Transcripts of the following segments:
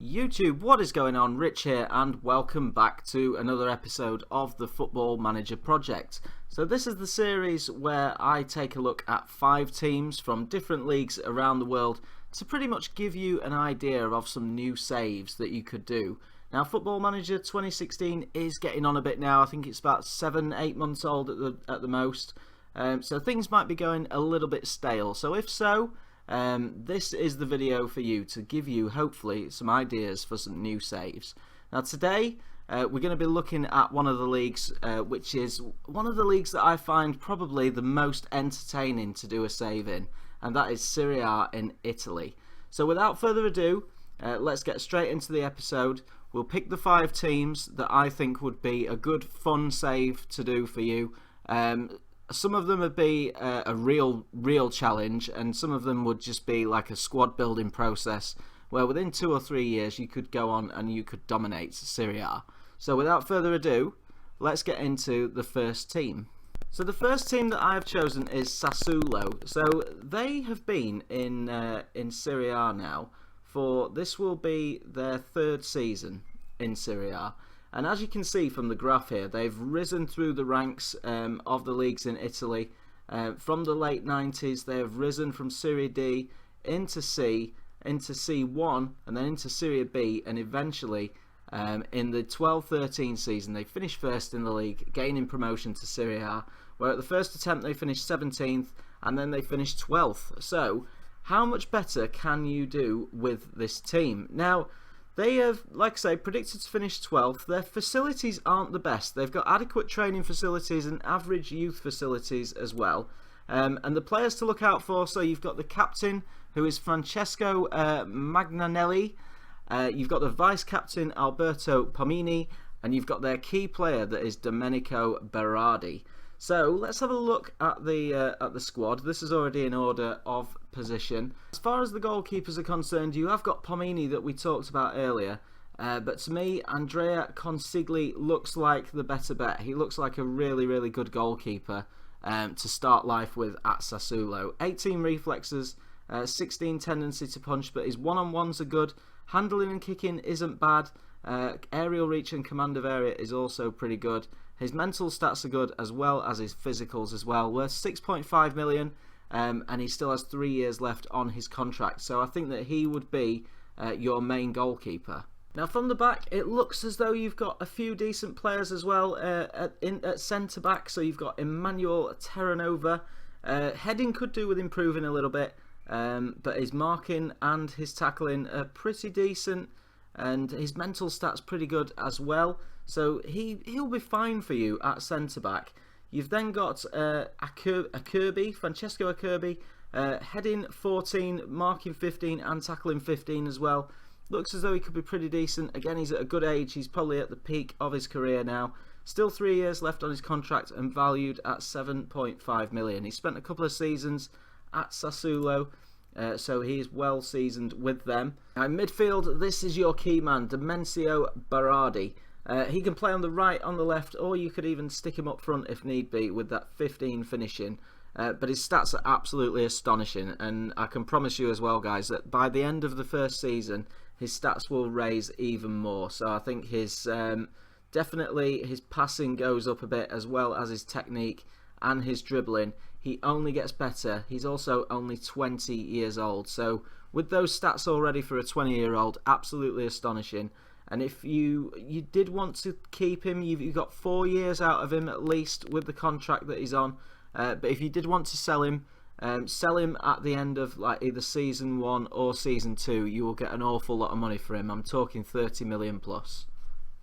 YouTube, what is going on? Rich here, and welcome back to another episode of the Football Manager Project. So this is the series where I take a look at 5 teams from different leagues around the world to pretty much give you an idea of some new saves that you could do. Now, Football Manager 2016 is getting on a bit now. I think it's about 7-8 months old at the most. So things might be going a little bit stale. So if so, this is the video for you to give you hopefully some ideas for some new saves. Now today we're going to be looking at one of the leagues which is one of the leagues that I find probably the most entertaining to do a save in, and that is Serie A in Italy. So without further ado, let's get straight into the episode. We'll pick the 5 teams that I think would be a good fun save to do for you. Some of them would be a real challenge, and some of them would just be like a squad building process where within 2 or 3 years you could go on and you could dominate Serie A. So without further ado, let's get into the first team. So the first team that I've chosen is Sassuolo. So they have been in Serie A now for, this will be their 3rd season in Serie A. And as you can see from the graph here, they've risen through the ranks of the leagues in Italy. From the late 90s, they have risen from Serie D into C, into C1, and then into Serie B, and eventually in the 12-13 season, they finished 1st in the league, gaining promotion to Serie A, where at the first attempt they finished 17th, and then they finished 12th. So, how much better can you do with this team? Now, they have, like I say, predicted to finish 12th. Their facilities aren't the best. They've got adequate training facilities and average youth facilities as well. And the players to look out for, so you've got the captain, who is Francesco Magnanelli. You've got the vice-captain, Alberto Pomini. And you've got their key player, that is Domenico Berardi. So let's have a look at the squad. This is already in order of position. As far as the goalkeepers are concerned, you have got Pomini that we talked about earlier, but to me, Andrea Consigli looks like the better bet. He looks like a really good goalkeeper to start life with at Sassuolo. 18 reflexes, 16 tendency to punch, but his one-on-ones are good. Handling and kicking isn't bad. Aerial reach and command of area is also pretty good. His mental stats are good, as well as his physicals as well. Worth 6.5 million, and he still has 3 years left on his contract. So I think that he would be your main goalkeeper. Now from the back, it looks as though you've got a few decent players as well at centre back. So you've got Emmanuel Terranova. Heading could do with improving a little bit, but his marking and his tackling are pretty decent, and his mental stats pretty good as well. So he'll be fine for you at centre back. You've then got Kirby, Francesco Kirby, heading 14, marking 15, and tackling 15 as well. Looks as though he could be pretty decent. Again, he's at a good age. He's probably at the peak of his career now. Still 3 years left on his contract and valued at 7.5 million. He spent a couple of seasons at Sassuolo, so he is well seasoned with them. Now in midfield, this is your key man, Domenico Berardi. He can play on the right, on the left, or you could even stick him up front if need be with that 15 finishing. But his stats are absolutely astonishing, and I can promise you as well, guys, that by the end of the first season, his stats will raise even more. So I think his definitely his passing goes up a bit, as well as his technique and his dribbling. He only gets better. He's also only 20 years old. So with those stats already for a 20-year-old, absolutely astonishing. And if you did want to keep him, you've got 4 years out of him at least with the contract that he's on. But if you did want to sell him at the end of like either season 1 or season 2, you will get an awful lot of money for him. I'm talking 30 million plus.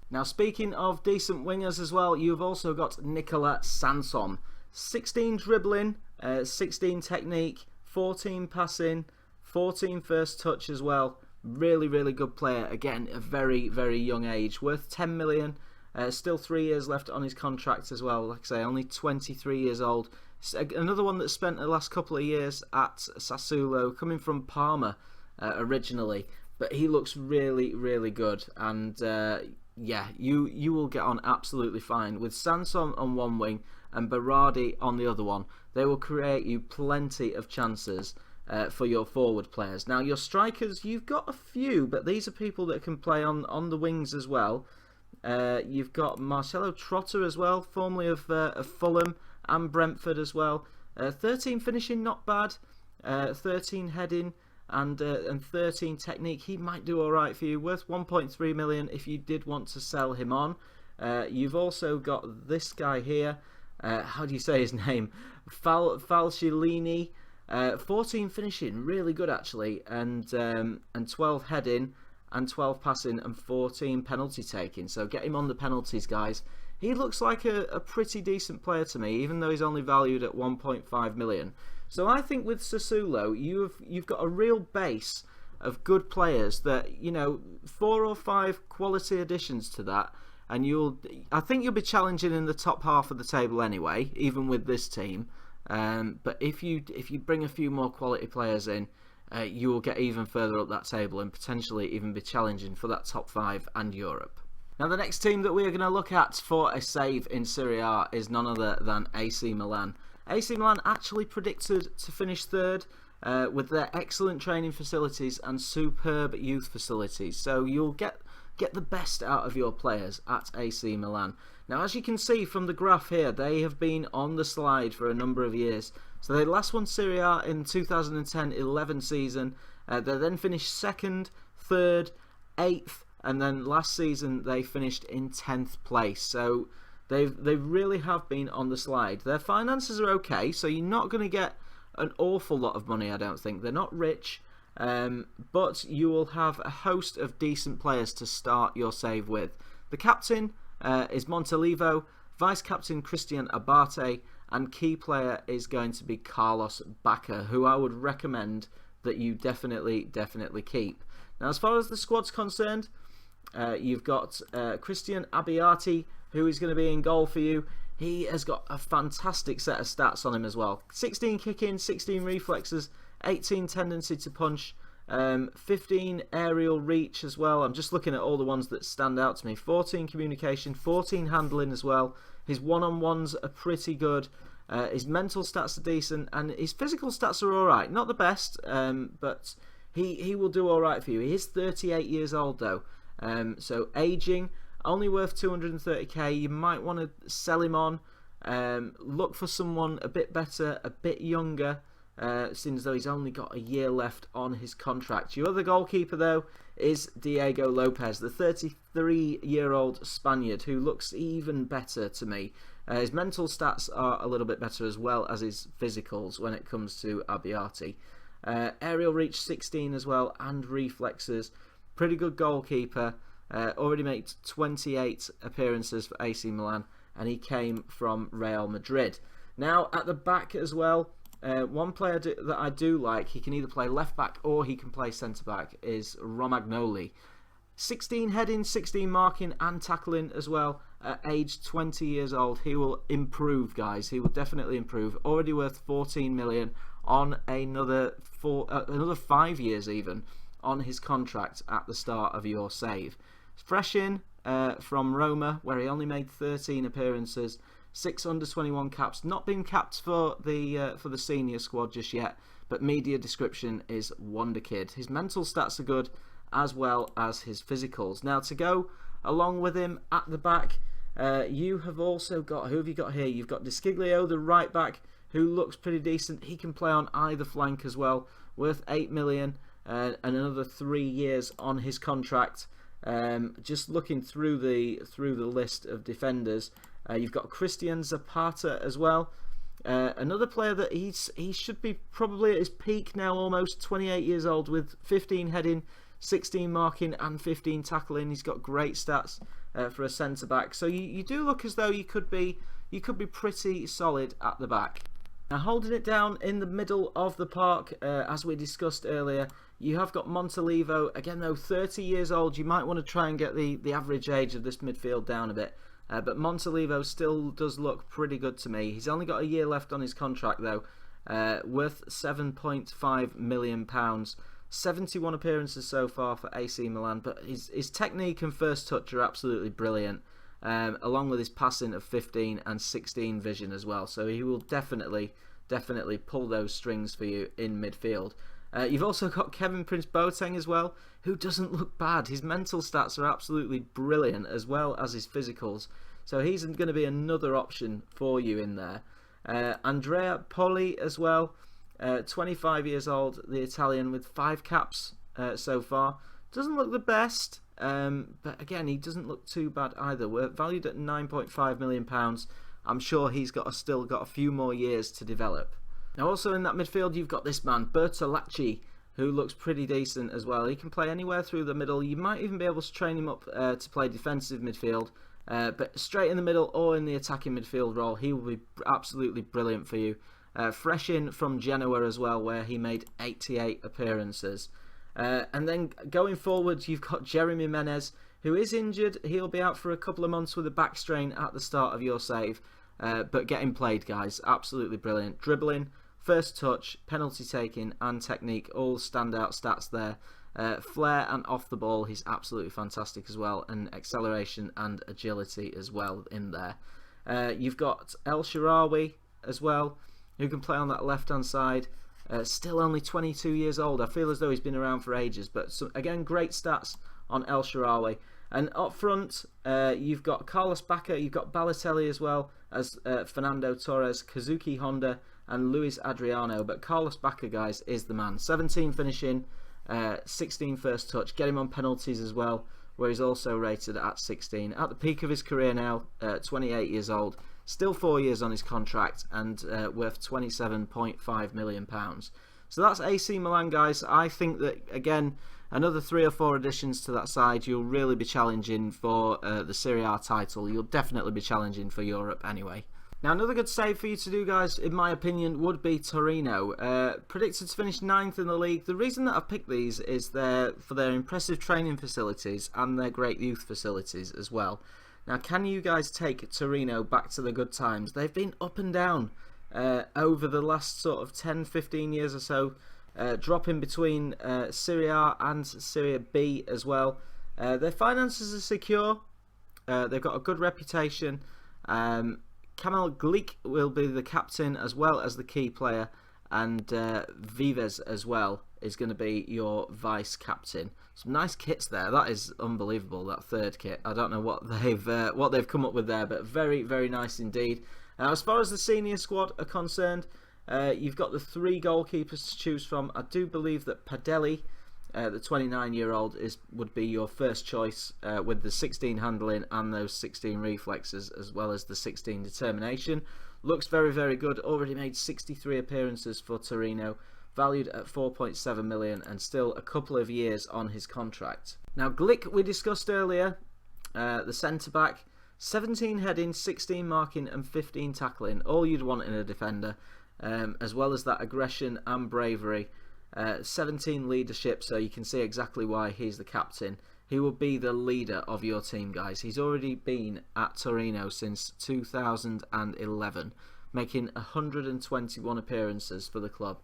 Now speaking of decent wingers as well, you've also got Nicola Sanson. 16 dribbling, 16 technique, 14 passing, 14 first touch as well. Really good player. Again, a very young age. Worth 10 million. Still 3 years left on his contract as well. Like I say, only 23 years old. Another one that spent the last couple of years at Sassuolo, coming from Parma originally. But he looks really good. And yeah, you will get on absolutely fine. With Sanson on one wing and Berardi on the other one, they will create you plenty of chances. for your forward players. Now, your strikers, you've got a few, but these are people that can play on the wings as well. You've got Marcelo Trotter as well, formerly of Fulham and Brentford as well. 13 finishing, not bad. 13 heading and 13 technique. He might do all right for you. Worth 1.3 million if you did want to sell him on. You've also got this guy here. How do you say his name? Falcellini. 14 finishing, really good actually, and 12 heading, and 12 passing, and 14 penalty taking. So get him on the penalties, guys. He looks like a pretty decent player to me, even though he's only valued at 1.5 million. So I think with Sassuolo, you've got a real base of good players that, you know, 4 or 5 quality additions to that, and I think you'll be challenging in the top half of the table anyway, even with this team. But if you bring a few more quality players in, you will get even further up that table and potentially even be challenging for that top 5 and Europe. Now, the next team that we are going to look at for a save in Serie A is none other than AC Milan. AC Milan actually predicted to finish third with their excellent training facilities and superb youth facilities. So you'll get the best out of your players at AC Milan. Now, as you can see from the graph here, they have been on the slide for a number of years. So they last won Serie A in 2010-11 season. They then finished 2nd, 3rd, 8th, and then last season they finished in 10th place. So they really have been on the slide. Their finances are okay, so you're not going to get an awful lot of money, I don't think. They're not rich, but you will have a host of decent players to start your save with. The captain is Montalivo, vice-captain Christian Abate, and key player is going to be Carlos Bacca, who I would recommend that you definitely keep. Now, as far as the squad's concerned, you've got Christian Abate, who is going to be in goal for you. He has got a fantastic set of stats on him as well. 16 kick-in, 16 reflexes, 18 tendency to punch, 15 aerial reach as well. I'm just looking at all the ones that stand out to me. 14 communication, 14 handling as well. His one-on-ones are pretty good. His mental stats are decent, and his physical stats are alright. Not the best, but he will do alright for you. He is 38 years old though, so aging, only worth 230k. You might want to sell him on. Look for someone a bit better, a bit younger, since though he's only got a year left on his contract. Your other goalkeeper though is Diego Lopez, the 33-year-old Spaniard, who looks even better to me. His mental stats are a little bit better as well as his physicals when it comes to Abate. Aerial reach 16 as well, and reflexes. Pretty good goalkeeper. Already made 28 appearances for AC Milan, and he came from Real Madrid. Now at the back as well, one player that I do like, he can either play left back or he can play centre back, is Romagnoli. 16 heading, 16 marking and tackling as well. At age 20 years old, he will improve, guys. He will definitely improve. Already worth 14 million on another 5 years even on his contract at the start of your save. Fresh in from Roma, where he only made 13 appearances, 6 under-21 caps. Not been capped for the senior squad just yet, but media description is wonder kid. His mental stats are good, as well as his physicals. Now, to go along with him at the back, you have also got, who have you got here? You've got Desciglio, the right back, who looks pretty decent. He can play on either flank as well, worth 8 million and another 3 years on his contract. Just looking through the list of defenders, you've got Christian Zapata as well. Another player that he should be probably at his peak now, almost 28 years old, with 15 heading, 16 marking and 15 tackling. He's got great stats for a centre back. So you do look as though you could be pretty solid at the back. Now, holding it down in the middle of the park, as we discussed earlier, you have got Montalivo. Again though, 30 years old. You might want to try and get the average age of this midfield down a bit. But Montalivo still does look pretty good to me. He's only got a year left on his contract though, worth £7.5 million. 71 appearances so far for AC Milan, but his technique and first touch are absolutely brilliant, along with his passing of 15 and 16 vision as well. So he will definitely definitely pull those strings for you in midfield. You've also got Kevin Prince Boateng as well, who doesn't look bad. His mental stats are absolutely brilliant, as well as his physicals. So he's going to be another option for you in there. Andrea Poli as well, 25 years old, the Italian, with 5 caps so far. Doesn't look the best, but again, he doesn't look too bad either. We're valued at £9.5 million. I'm sure he's still got a few more years to develop. Now, also in that midfield, you've got this man, Bertolacci, who looks pretty decent as well. He can play anywhere through the middle. You might even be able to train him up to play defensive midfield, but straight in the middle or in the attacking midfield role, he will be absolutely brilliant for you. Fresh in from Genoa as well, where he made 88 appearances. And then going forward, you've got Jeremy Menez, who is injured. He'll be out for a couple of months with a back strain at the start of your save. But getting played, guys, absolutely brilliant. Dribbling, first touch, penalty taking and technique, all standout stats there. Flair and off the ball, he's absolutely fantastic as well. And acceleration and agility as well in there. You've got El Shaarawy as well, who can play on that left-hand side. Still only 22 years old. I feel as though he's been around for ages. But again, great stats on El Shaarawy. And up front, you've got Carlos Bacca, you've got Balotelli as well as Fernando Torres, Kazuki Honda and Luis Adriano. But Carlos Bacca, guys, is the man. 17 finishing, 16 first touch. Get him on penalties as well, where he's also rated at 16. At the peak of his career now, 28 years old. Still 4 years on his contract and worth £27.5 million. So that's AC Milan, guys. I think that, again, another 3 or 4 additions to that side, you'll really be challenging for the Serie A title. You'll definitely be challenging for Europe anyway. Now, another good save for you to do, guys, in my opinion, would be Torino. Predicted to finish 9th in the league. The reason that I've picked these is for their impressive training facilities and their great youth facilities as well. Now, can you guys take Torino back to the good times? They've been up and down over the last sort of 10-15 years or so, dropping between Serie A and Serie B as well. Their finances are secure. They've got a good reputation. Kamel Glik will be the captain as well as the key player, and Vives as well is going to be your vice captain. Some nice kits there. That is unbelievable, that third kit. I don't know what they've come up with there, but very, very nice indeed. Now, as far as the senior squad are concerned, you've got the 3 goalkeepers to choose from. I do believe that Padelli, the 29-year-old, would be your first choice with the 16 handling and those 16 reflexes, as well as the 16 determination. Looks very, very good. Already made 63 appearances for Torino, valued at 4.7 million, and still a couple of years on his contract. Now, Glick, we discussed earlier, the centre-back, 17 heading, 16 marking and 15 tackling, all you'd want in a defender, as well as that aggression and bravery. 17 leadership, so you can see exactly why he's the captain. He will be the leader of your team, guys. He's already been at Torino since 2011, making 121 appearances for the club.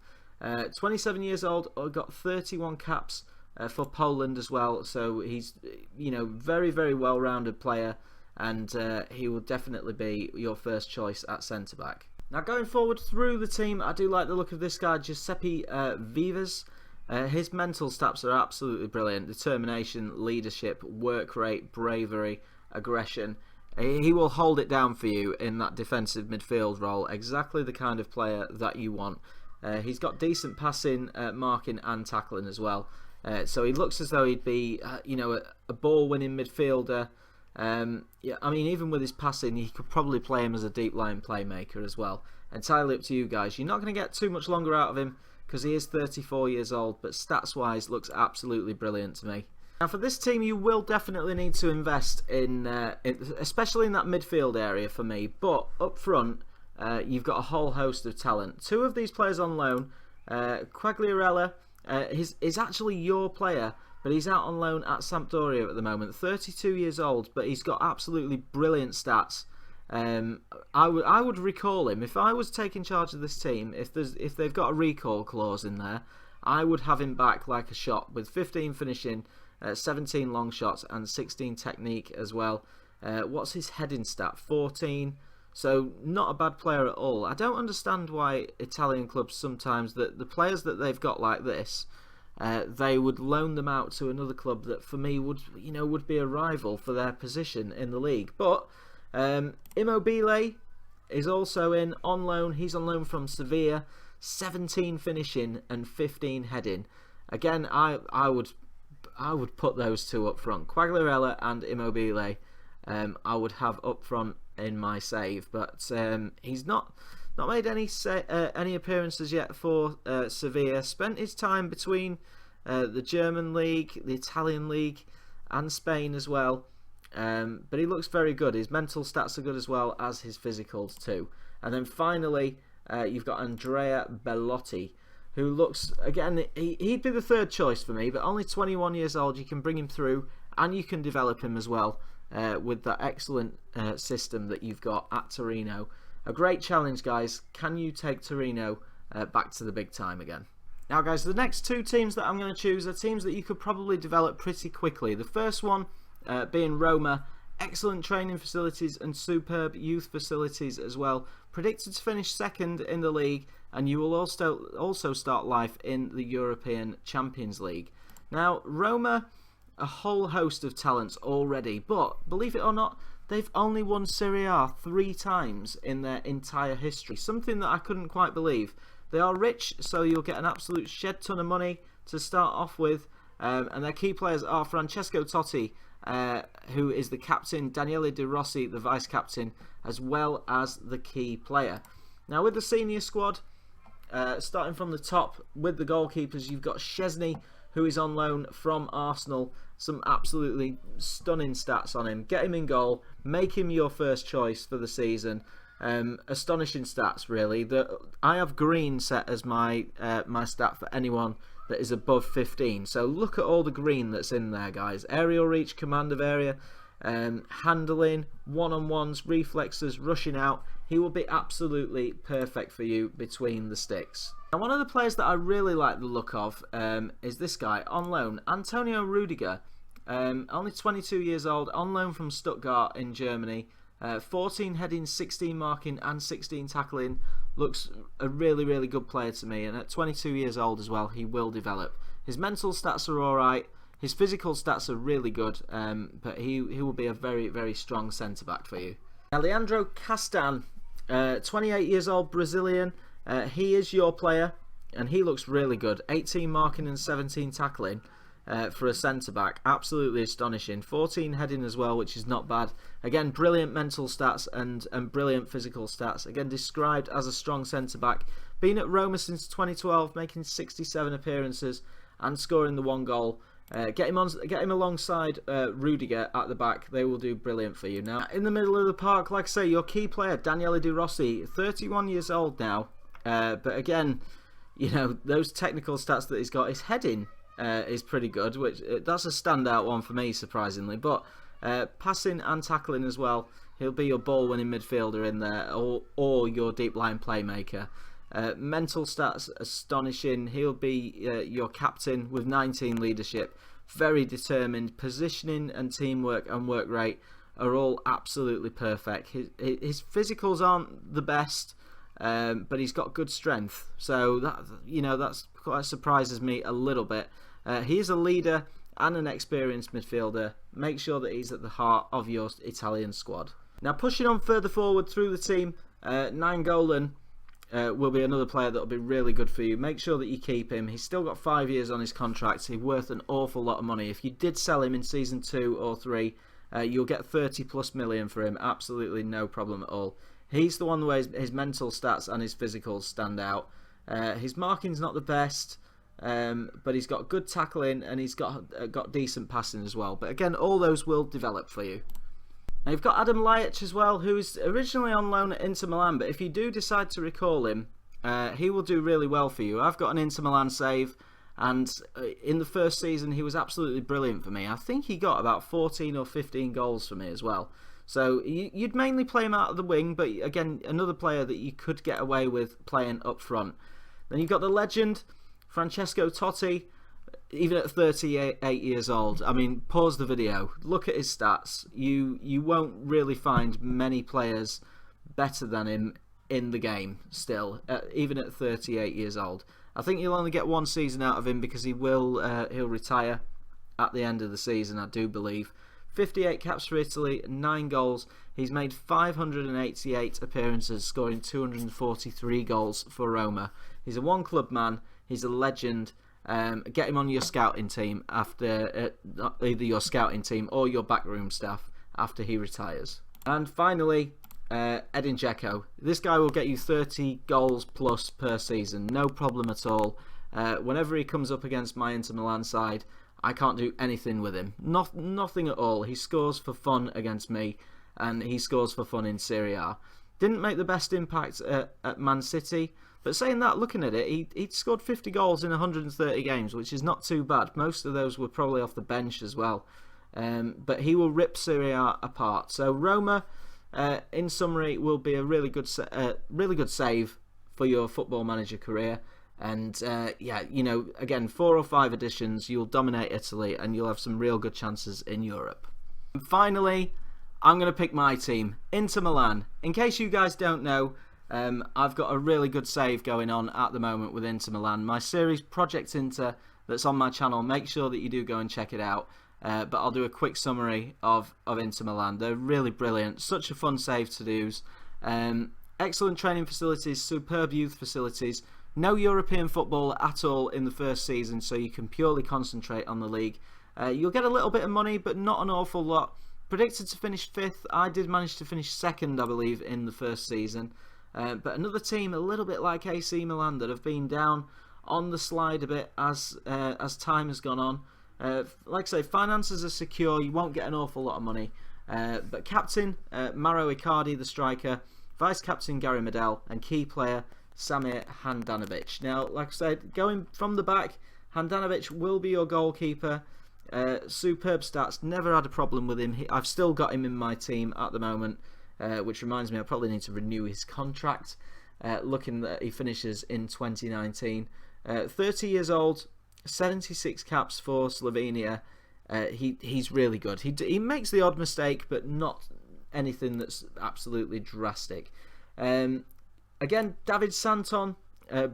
27 years old, got 31 caps for Poland as well, so he's, very, very well-rounded player, and he will definitely be your first choice at centre-back. Now, going forward through the team, I do like the look of this guy, Giuseppe Vives. His mental stats are absolutely brilliant. Determination, leadership, work rate, bravery, aggression. He will hold it down for you in that defensive midfield role. Exactly the kind of player that you want. He's got decent passing, marking and tackling as well. So he looks as though he'd be, a ball-winning midfielder. Even with his passing, he could probably play him as a deep line playmaker as well. Entirely up to you guys. You're not going to get too much longer out of him because he is 34 years old, but stats-wise looks absolutely brilliant to me. Now, for this team, you will definitely need to invest in especially in that midfield area for me. But up front, you've got a whole host of talent. 2 of these players on loan. Quagliarella is actually your player, but he's out on loan at Sampdoria at the moment. 32 years old, but he's got absolutely brilliant stats. I would recall him if I was taking charge of this team. If they've got a recall clause in there, I would have him back like a shot with 15 finishing, 17 long shots and 16 technique as well. What's his heading stat? 14. So not a bad player at all. I don't understand why Italian clubs sometimes, that the players that they've got like this, they would loan them out to another club that for me would be a rival for their position in the league. But Immobile is also on loan. He's on loan from Sevilla. 17 finishing and 15 heading. Again, I would put those two up front. Quagliarella and Immobile I would have up front in my save, but he's not made any appearances yet for Sevilla. Spent his time between the German league, the Italian league, and Spain as well. But he looks very good. His mental stats are good as well as his physicals too. And then finally, you've got Andrea Bellotti, who looks, again, he'd be the third choice for me, but only 21 years old. You can bring him through and you can develop him as well with that excellent system that you've got at Torino. A great challenge, guys. Can you take Torino back to the big time again? Now, guys, the next two teams that I'm going to choose are teams that you could probably develop pretty quickly. The first one being Roma. Excellent training facilities and superb youth facilities as well. Predicted to finish second in the league, and you will also start life in the European Champions League. Now, Roma, a whole host of talents already, but believe it or not, they've only won Serie A 3 times in their entire history. Something that I couldn't quite believe. They are rich, so you'll get an absolute shed ton of money to start off with, and their key players are Francesco Totti, who is the captain, Daniele De Rossi, the vice-captain, as well as the key player. Now, with the senior squad, starting from the top with the goalkeepers, you've got Szczesny, who is on loan from Arsenal. Some absolutely stunning stats on him. Get him in goal, make him your first choice for the season. Astonishing stats, really. I have green set as my stat for anyone that is above 15. So look at all the green that's in there, guys. Aerial reach, command of area, handling, one-on-ones, reflexes, rushing out. He will be absolutely perfect for you between the sticks. Now, one of the players that I really like the look of is this guy on loan, Antonio Rudiger. Only 22 years old, on loan from Stuttgart in Germany. 14 heading, 16 marking and 16 tackling. Looks a really, really good player to me, and at 22 years old as well, he will develop. His mental stats are alright, his physical stats are really good, but he will be a very, very strong centre-back for you. Now, Leandro Castan, 28 years old, Brazilian. He is your player, and he looks really good. 18 marking and 17 tackling for a centre-back. Absolutely astonishing. 14 heading as well, which is not bad. Again, brilliant mental stats and brilliant physical stats. Again, described as a strong centre-back. Been at Roma since 2012, making 67 appearances and scoring the 1 goal. Get him alongside Rudiger at the back. They will do brilliant for you. Now, in the middle of the park, like I say, your key player, Daniele De Rossi, 31 years old now. But again, you know, those technical stats that he's got, his heading is pretty good, which that's a standout one for me, surprisingly. But passing and tackling as well, he'll be your ball-winning midfielder in there, or your deep-line playmaker. Mental stats astonishing. He'll be your captain with 19 leadership. Very determined. Positioning and teamwork and work rate are all absolutely perfect. His physicals aren't the best, but he's got good strength. So that's quite surprises me a little bit. He is a leader and an experienced midfielder. Make sure that he's at the heart of your Italian squad. Now, pushing on further forward through the team, Nainggolan will be another player that will be really good for you. Make sure that you keep him. He's still got 5 years on his contract. He's worth an awful lot of money. If you did sell him in season 2 or 3, you'll get 30+ million for him. Absolutely no problem at all. He's the one where his mental stats and his physicals stand out. His marking's not the best, but he's got good tackling and he's got decent passing as well. But again, all those will develop for you. Now, you've got Adam Ljajic as well, who's originally on loan at Inter Milan, but if you do decide to recall him, he will do really well for you. I've got an Inter Milan save, and in the first season he was absolutely brilliant for me. I think he got about 14 or 15 goals for me as well. So you'd mainly play him out of the wing, but again, another player that you could get away with playing up front. Then you've got the legend, Francesco Totti, even at 38 years old. I mean, pause the video, look at his stats. You won't really find many players better than him in the game still, even at 38 years old. I think you'll only get one season out of him because he'll retire at the end of the season, I do believe. 58 caps for Italy, 9 goals. He's made 588 appearances, scoring 243 goals for Roma. He's a one-club man. He's a legend. Get him on your scouting team after either your scouting team or your backroom staff after he retires. And finally, Edin Dzeko. This guy will get you 30 goals plus per season, no problem at all. Whenever he comes up against my Inter Milan side, I can't do anything with him. Nothing at all. He scores for fun against me, and he scores for fun in Serie A. Didn't make the best impact at Man City, but saying that, looking at it, he scored 50 goals in 130 games, which is not too bad. Most of those were probably off the bench as well. But he will rip Serie A apart. So Roma, in summary, will be a really good save for your Football Manager career. And yeah, you know, again, 4 or 5 additions, you'll dominate Italy and you'll have some real good chances in Europe. And finally, I'm going to pick my team, Inter Milan. In case you guys don't know, I've got a really good save going on at the moment with Inter Milan. My series Project Inter that's on my channel, make sure that you do go and check it out. But I'll do a quick summary of Inter Milan. They're really brilliant, such a fun save to do. Excellent training facilities, superb youth facilities. No European football at all in the first season, so you can purely concentrate on the league. You'll get a little bit of money, but not an awful lot. Predicted to finish 5th. I did manage to finish 2nd, I believe, in the first season. But another team, a little bit like AC Milan, that have been down on the slide a bit as time has gone on. Like I say, finances are secure. You won't get an awful lot of money. But captain, Mauro Icardi, the striker. Vice-captain, Gary Medel. And key player, Samir Handanovic. Now, like I said, going from the back, Handanovic will be your goalkeeper. Superb stats, never had a problem with him. I've still got him in my team at the moment, which reminds me I probably need to renew his contract, looking that he finishes in 2019. 30 years old, 76 caps for Slovenia. He's really good. He makes the odd mistake, but not anything that's absolutely drastic. Again, David Santon,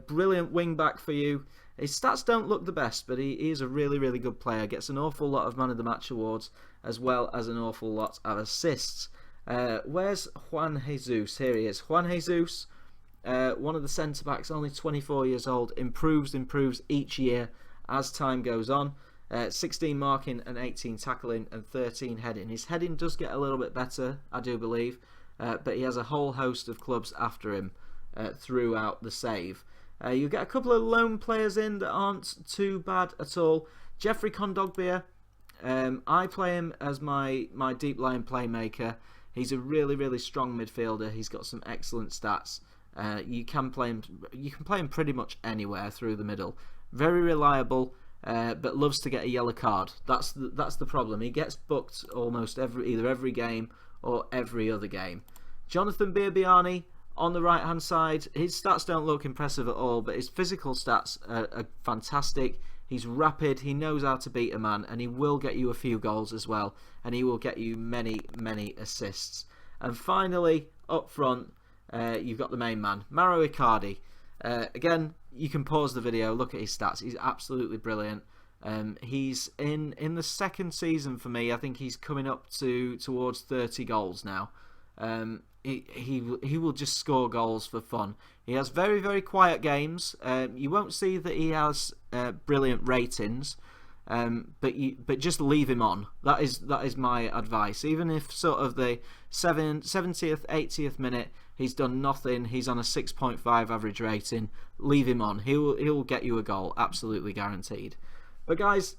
brilliant wing back for you. His stats don't look the best, but he is a really, really good player. Gets an awful lot of Man of the Match awards, as well as an awful lot of assists. Where's Juan Jesus? Here he is. Juan Jesus, one of the centre-backs, only 24 years old, improves each year as time goes on. 16 marking and 18 tackling and 13 heading. His heading does get a little bit better, I do believe, but he has a whole host of clubs after him throughout the save. You get a couple of lone players in that aren't too bad at all. Jeffrey Kondogbia, I play him as my deep line playmaker. He's a really, really strong midfielder. He's got some excellent stats. You can play him pretty much anywhere through the middle. Very reliable, but loves to get a yellow card. That's the problem. He gets booked almost either every game or every other game. Jonathan Birbiani on the right hand side. His stats don't look impressive at all, but his physical stats are fantastic. He's rapid, he knows how to beat a man, and he will get you a few goals as well, and he will get you many, many assists. And finally, up front, you've got the main man, Mauro Icardi. Again, you can pause the video, look at his stats. He's absolutely brilliant. He's in the second season for me. I think he's coming up towards 30 goals now. He will just score goals for fun. He has very, very quiet games. You won't see that he has brilliant ratings, but just leave him on. That is my advice. Even if sort of the 70th, 80th minute he's done nothing, he's on a 6.5 average rating, leave him on. He will get you a goal, absolutely guaranteed. But guys,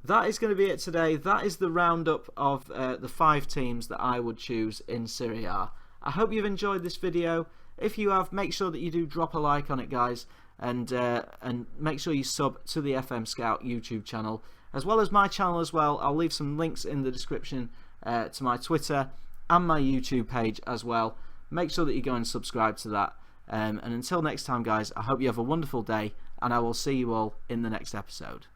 that is going to be it today. That is the roundup of the 5 teams that I would choose in Serie A. I hope you've enjoyed this video. If you have, make sure that you do drop a like on it, guys, and make sure you sub to the FM Scout YouTube channel, as well as my channel as well. I'll leave some links in the description to my Twitter and my YouTube page as well. Make sure that you go and subscribe to that. And until next time, guys, I hope you have a wonderful day, and I will see you all in the next episode.